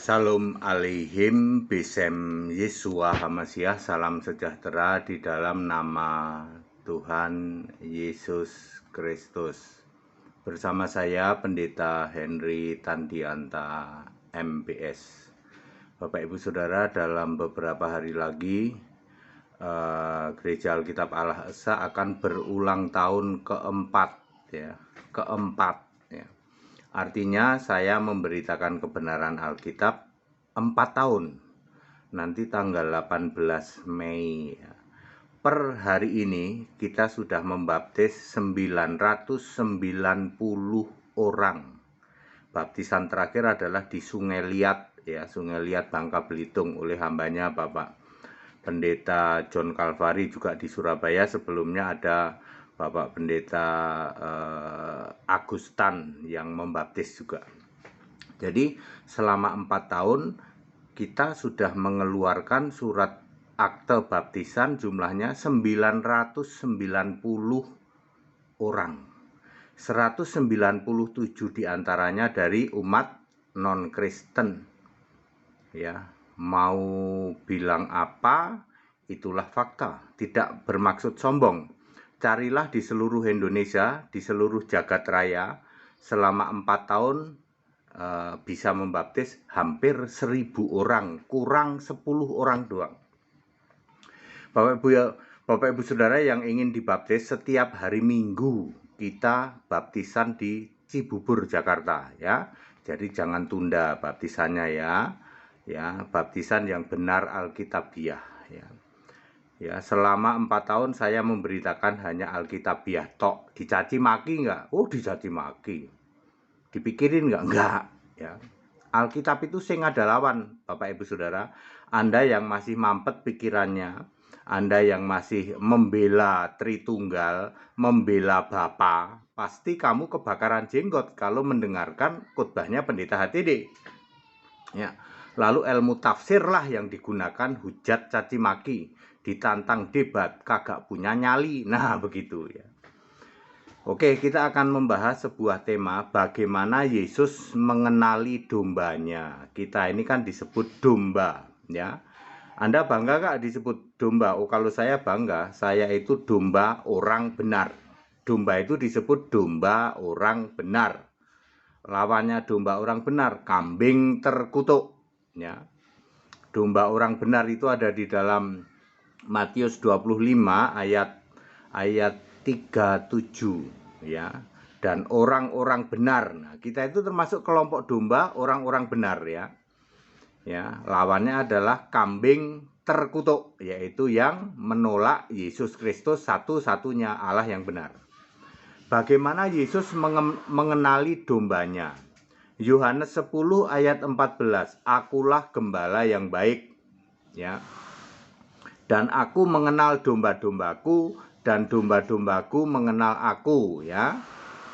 Shalom Aleihim, Besem Yesua Hamasiah, salam sejahtera di dalam nama Tuhan Yesus Kristus. Bersama saya Pendeta Henry Tandianta, MPS. Bapak Ibu Saudara, dalam beberapa hari lagi Gereja Alkitab Allah Esa akan berulang tahun keempat. Artinya saya memberitakan kebenaran Alkitab 4 tahun. Nanti tanggal 18 Mei. Per hari ini kita sudah membaptis 990 orang. Baptisan terakhir adalah di Sungai Liat, Sungai Liat Bangka Belitung oleh hambanya Bapak Pendeta John Calvary, juga di Surabaya. Sebelumnya ada Bapak Pendeta Agustan yang membaptis juga. Jadi selama 4 tahun kita sudah mengeluarkan surat akte baptisan, jumlahnya 990 orang. 197 diantaranya dari umat non-Kristen. Mau bilang apa, itulah fakta, tidak bermaksud sombong. Carilah di seluruh Indonesia, di seluruh jagat raya, selama 4 tahun bisa membaptis hampir 1000 orang, kurang 10 orang doang. Bapak Ibu Saudara yang ingin dibaptis, setiap hari Minggu kita baptisan di Cibubur, Jakarta, Jadi jangan tunda baptisannya, baptisan yang benar Alkitabiah, selama 4 tahun saya memberitakan hanya Alkitabiah tok. Dicaci maki enggak? Oh, dicaci maki. Dipikirin enggak? Alkitab itu sing ada lawan, Bapak Ibu Saudara. Anda yang masih mampet pikirannya, Anda yang masih membela Tritunggal, membela Bapa, pasti kamu kebakaran jenggot kalau mendengarkan khotbahnya Pendeta HTD. Lalu ilmu tafsir lah yang digunakan, hujat caci maki, ditantang debat, kagak punya nyali. Nah, begitu ya. Oke, kita akan membahas sebuah tema, bagaimana Yesus mengenali dombanya. Kita ini kan disebut domba, Anda bangga gak disebut domba? Oh, kalau saya bangga, saya itu domba orang benar. Domba itu disebut domba orang benar. Lawannya domba orang benar, kambing terkutuk, Domba orang benar itu ada di dalam Matius 25 ayat 37, Dan orang-orang benar. Nah, kita itu termasuk kelompok domba orang-orang benar, Lawannya adalah kambing terkutuk, yaitu yang menolak Yesus Kristus, satu-satunya Allah yang benar. Bagaimana Yesus mengenali dombanya? Yohanes 10 ayat 14, akulah gembala yang baik, dan aku mengenal domba-dombaku, dan domba-dombaku mengenal aku,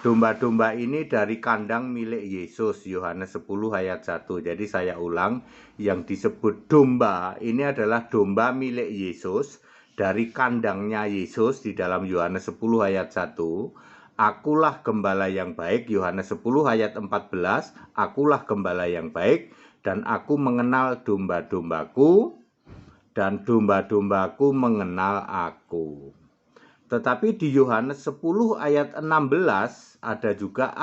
Domba-domba ini dari kandang milik Yesus, Yohanes 10 ayat 1. Jadi saya ulang, yang disebut domba ini adalah domba milik Yesus, dari kandangnya Yesus di dalam Yohanes 10 ayat 1. Akulah gembala yang baik, Yohanes 10 ayat 14, akulah gembala yang baik, dan aku mengenal domba-dombaku, dan domba-dombaku mengenal aku. Tetapi di Yohanes 10 ayat 16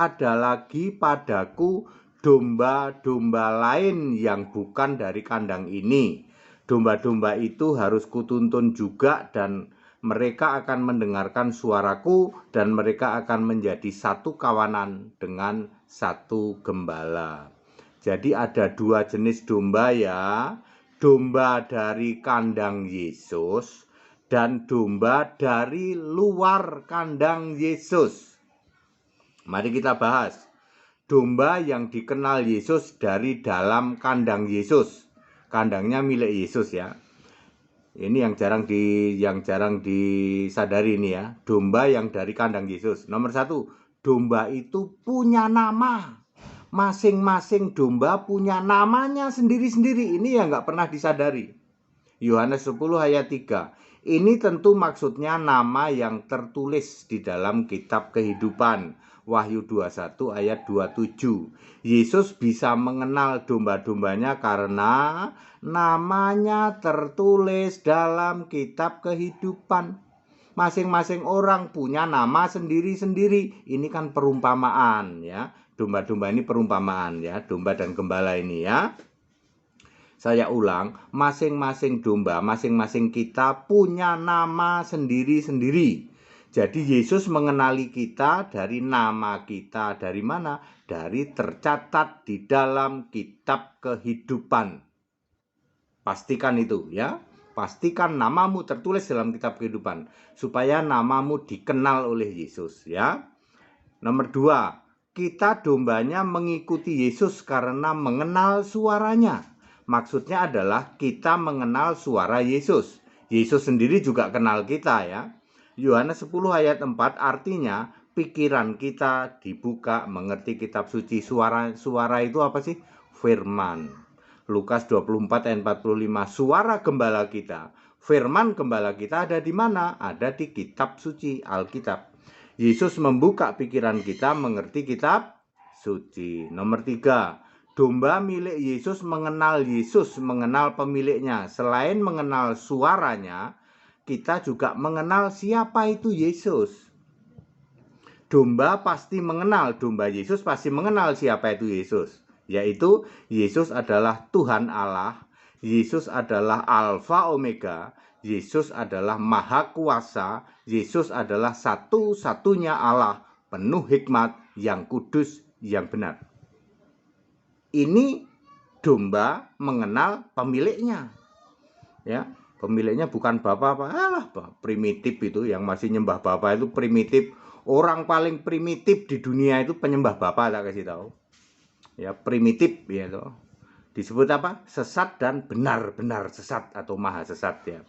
ada lagi padaku domba-domba lain yang bukan dari kandang ini. Domba-domba itu harus kutuntun juga, dan mereka akan mendengarkan suaraku, dan mereka akan menjadi satu kawanan dengan satu gembala. Jadi ada 2 jenis domba, domba dari kandang Yesus dan domba dari luar kandang Yesus. Mari kita bahas domba yang dikenal Yesus dari dalam kandang Yesus. Kandangnya milik Yesus, Ini yang jarang disadari ini, domba yang dari kandang Yesus. Nomor 1, domba itu punya nama. Masing-masing domba punya namanya sendiri-sendiri. Ini yang nggak pernah disadari. Yohanes 10 ayat 3. Ini tentu maksudnya nama yang tertulis di dalam kitab kehidupan. Wahyu 21 ayat 27. Yesus bisa mengenal domba-dombanya karena namanya tertulis dalam kitab kehidupan. Masing-masing orang punya nama sendiri-sendiri. Ini kan perumpamaan ya. Domba-domba ini perumpamaan ya, domba dan gembala ini ya. Saya ulang, masing-masing domba, masing-masing kita punya nama sendiri-sendiri. Jadi Yesus mengenali kita dari nama kita. Dari mana? Dari tercatat di dalam kitab kehidupan. Pastikan itu ya. Pastikan namamu tertulis dalam kitab kehidupan. Supaya namamu dikenal oleh Yesus ya. Nomor 2, kita dombanya mengikuti Yesus karena mengenal suaranya. Maksudnya adalah kita mengenal suara Yesus. Yesus sendiri juga kenal kita ya. Yohanes 10 ayat 4 artinya pikiran kita dibuka mengerti kitab suci. Suara itu apa sih? Firman. Lukas 24 ayat 45, suara gembala kita. Firman gembala kita ada di mana? Ada di kitab suci, Alkitab. Yesus membuka pikiran kita mengerti kitab suci. Nomor 3, domba milik Yesus mengenal pemiliknya. Selain mengenal suaranya, kita juga mengenal siapa itu Yesus. Domba Yesus pasti mengenal siapa itu Yesus. Yaitu Yesus adalah Tuhan Allah, Yesus adalah Alfa Omega, Yesus adalah Maha Kuasa, Yesus adalah satu-satunya Allah, penuh hikmat, yang kudus, yang benar. Ini domba mengenal pemiliknya. Ya, pemiliknya bukan bapak, primitif itu, yang masih nyembah bapak itu primitif. Orang paling primitif di dunia itu penyembah bapak, tak kasih tahu. Ya, primitif ya toh. Disebut apa? Sesat dan benar-benar sesat atau maha sesat ya.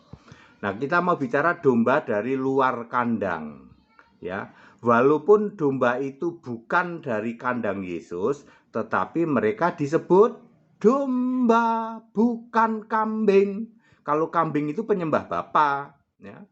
Nah, kita mau bicara domba dari luar kandang. Ya, walaupun domba itu bukan dari kandang Yesus, tetapi mereka disebut domba, bukan kambing. Kalau kambing itu penyembah bapa, ya.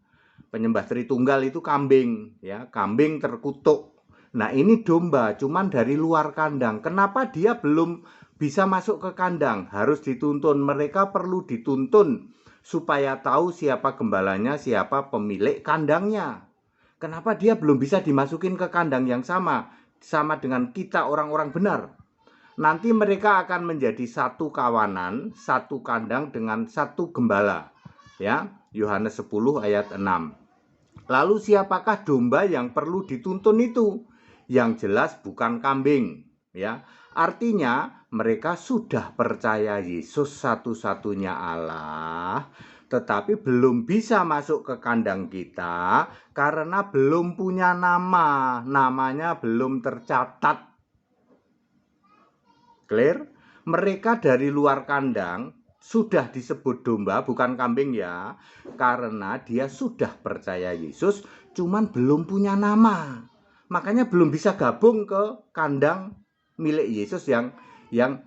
Penyembah Tritunggal itu kambing, ya, kambing terkutuk. Nah, ini domba, cuman dari luar kandang. Kenapa dia belum bisa masuk ke kandang? Harus dituntun. Mereka perlu dituntun supaya tahu siapa gembalanya, siapa pemilik kandangnya. Kenapa dia belum bisa dimasukin ke kandang yang sama dengan kita orang-orang benar? Nanti mereka akan menjadi satu kawanan, satu kandang dengan satu gembala. Ya, Yohanes 10 ayat 6. Lalu siapakah domba yang perlu dituntun itu? Yang jelas bukan kambing, ya. Artinya mereka sudah percaya Yesus satu-satunya Allah, tetapi belum bisa masuk ke kandang kita karena belum punya nama. Namanya belum tercatat. Clear? Mereka dari luar kandang sudah disebut domba, bukan kambing ya, karena dia sudah percaya Yesus, cuman belum punya nama. Makanya belum bisa gabung ke kandang milik Yesus yang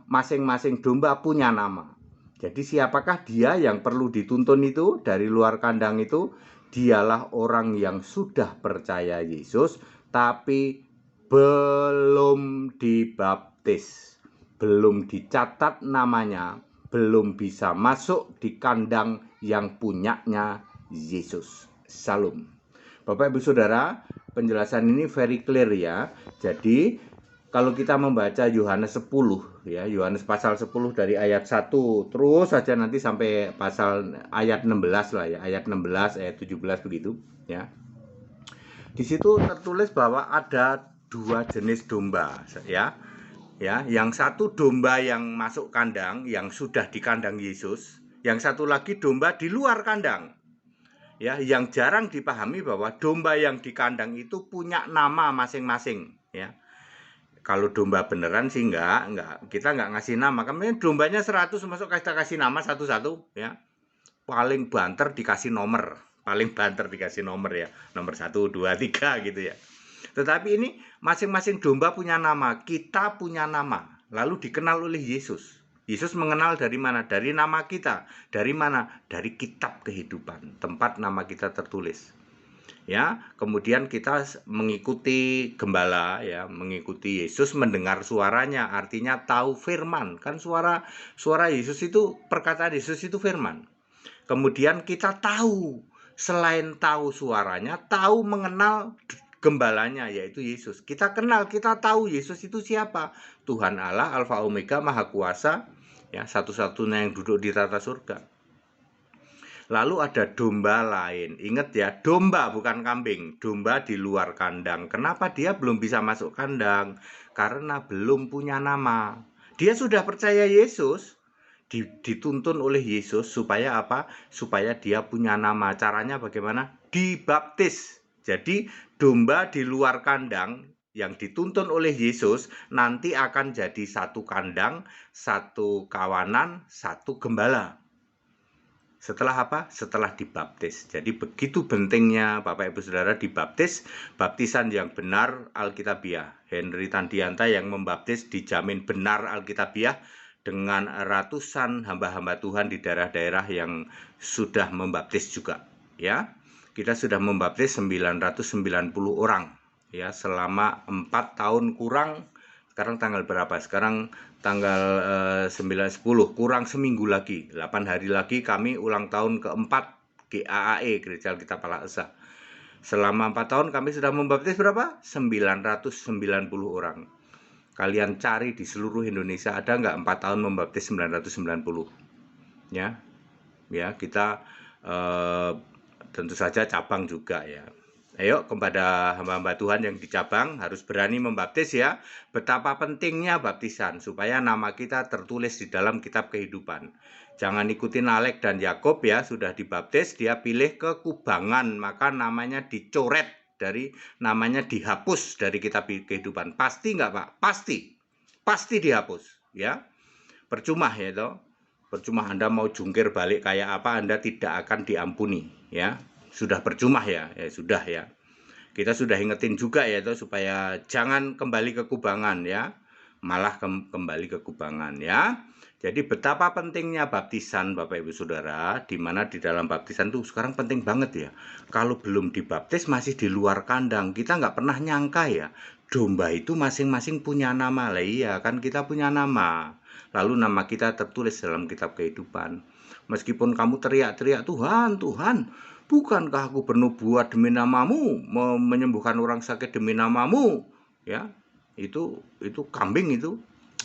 masing-masing domba punya nama. Jadi siapakah dia yang perlu dituntun itu dari luar kandang itu? Dialah orang yang sudah percaya Yesus tapi belum dibaptis, belum dicatat namanya, belum bisa masuk di kandang yang punyanya Yesus. Salam. Bapak Ibu Saudara, penjelasan ini very clear ya. Jadi kalau kita membaca Yohanes 10 ya, Yohanes pasal 10 dari ayat 1 terus saja nanti sampai pasal ayat 16 lah ya, ayat 16, ayat 17 begitu ya. Di situ tertulis bahwa ada dua jenis domba ya. Ya, yang satu domba yang masuk kandang, yang sudah di kandang Yesus, yang satu lagi domba di luar kandang. Ya, yang jarang dipahami bahwa domba yang di kandang itu punya nama masing-masing, ya. Kalau domba beneran sih enggak, kita enggak ngasih nama. Kemudian dombanya 100 masuk kita kasih nama satu-satu, ya. Paling banter dikasih nomor, ya. Nomor 1, 2, 3 gitu ya. Tetapi ini masing-masing domba punya nama, kita punya nama, lalu dikenal oleh Yesus. Yesus mengenal dari mana? Dari nama kita. Dari mana? Dari kitab kehidupan, tempat nama kita tertulis. Ya, kemudian kita mengikuti gembala, ya, mengikuti Yesus, mendengar suaranya, artinya tahu firman. Kan suara Yesus itu, perkataan Yesus itu firman. Kemudian kita tahu, selain tahu suaranya, tahu mengenal gembalanya, yaitu Yesus. Kita kenal, kita tahu Yesus itu siapa. Tuhan Allah, Alfa Omega, Maha Kuasa, ya, satu-satunya yang duduk di tata surga. Lalu ada domba lain. Ingat ya, domba bukan kambing. Domba di luar kandang. Kenapa dia belum bisa masuk kandang? Karena belum punya nama. Dia sudah percaya Yesus, dituntun oleh Yesus supaya apa? Supaya dia punya nama. Caranya bagaimana? Dibaptis. Jadi domba di luar kandang yang dituntun oleh Yesus nanti akan jadi satu kandang, satu kawanan, satu gembala. Setelah apa? Setelah dibaptis. Jadi begitu pentingnya Bapak Ibu Saudara dibaptis, baptisan yang benar Alkitabiah. Henry Tandianta yang membaptis dijamin benar Alkitabiah dengan ratusan hamba-hamba Tuhan di daerah-daerah yang sudah membaptis juga, ya. Kita sudah membaptis 990 orang, ya, selama 4 tahun kurang. Sekarang tanggal berapa? Sekarang tanggal 9-10, kurang seminggu lagi, 8 hari lagi kami ulang tahun keempat GAAE, Gereja Alkitab Allah Esa. Selama 4 tahun kami sudah membaptis berapa? 990 orang. Kalian cari di seluruh Indonesia ada nggak 4 tahun membaptis 990? Ya, kita tentu saja cabang juga, ya. Ayo kepada hamba-hamba Tuhan yang di cabang harus berani membaptis, ya. Betapa pentingnya baptisan supaya nama kita tertulis di dalam kitab kehidupan. Jangan ikutin Alek dan Yakob, ya, sudah dibaptis dia pilih ke kubangan, maka namanya dicoret, namanya dihapus dari kitab kehidupan. Pasti nggak, Pak? Pasti dihapus, ya. Percuma, ya toh. Percuma Anda mau jungkir balik kayak apa, Anda tidak akan diampuni, ya. Sudah percuma, ya sudah, ya. Kita sudah ingetin juga, ya toh, supaya jangan kembali ke kubangan, ya. Malah kembali ke kubangan, ya. Jadi betapa pentingnya baptisan Bapak Ibu Saudara, di mana di dalam baptisan tuh sekarang penting banget, ya. Kalau belum dibaptis masih di luar kandang, kita nggak pernah nyangka, ya. Domba itu masing-masing punya nama. Lah iya, kan kita punya nama. Lalu nama kita tertulis dalam kitab kehidupan. Meskipun kamu teriak-teriak, Tuhan, Tuhan, bukankah aku bernubuat demi namamu, menyembuhkan orang sakit demi namamu? Ya, itu kambing itu.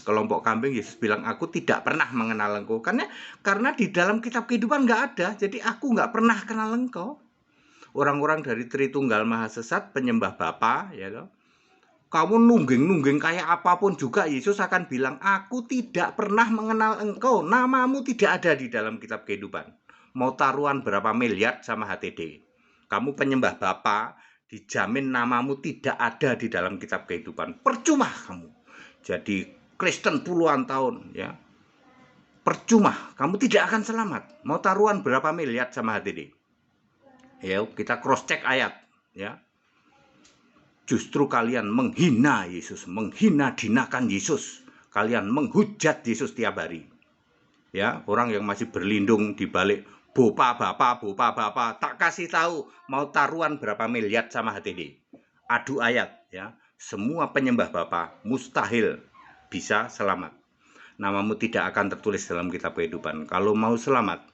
Kelompok kambing. Yesus bilang, aku tidak pernah mengenal engkau. Karena di dalam kitab kehidupan nggak ada. Jadi aku nggak pernah kenal engkau. Orang-orang dari Tritunggal Maha Sesat, penyembah Bapa, ya loh. Kamu nungging-nungging kayak apapun juga, Yesus akan bilang, aku tidak pernah mengenal engkau. Namamu tidak ada di dalam kitab kehidupan. Mau taruhan berapa miliar sama HTD. Kamu penyembah Bapa, dijamin namamu tidak ada di dalam kitab kehidupan. Percuma kamu jadi Kristen puluhan tahun, ya. Percuma, kamu tidak akan selamat. Mau taruhan berapa miliar sama HTD. Ya, kita cross check ayat, ya. Justru kalian menghina Yesus, menghina-dinakan Yesus. Kalian menghujat Yesus tiap hari. Ya, orang yang masih berlindung di balik bopa bapak, tak kasih tahu mau taruhan berapa miliar sama HTD. Adu ayat, ya. Semua penyembah Bapa mustahil bisa selamat. Namamu tidak akan tertulis dalam kitab kehidupan. Kalau mau selamat,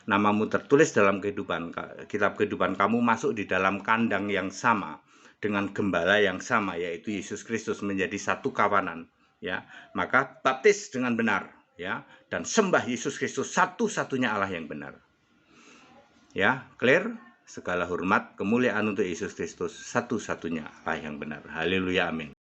namamu tertulis dalam kitab kehidupan, kamu masuk di dalam kandang yang sama dengan gembala yang sama, yaitu Yesus Kristus, menjadi satu kawanan, ya. Maka baptis dengan benar, ya, dan sembah Yesus Kristus, satu-satunya Allah yang benar. Ya, clear? Segala hormat, kemuliaan untuk Yesus Kristus, satu-satunya Allah yang benar. Haleluya, amin.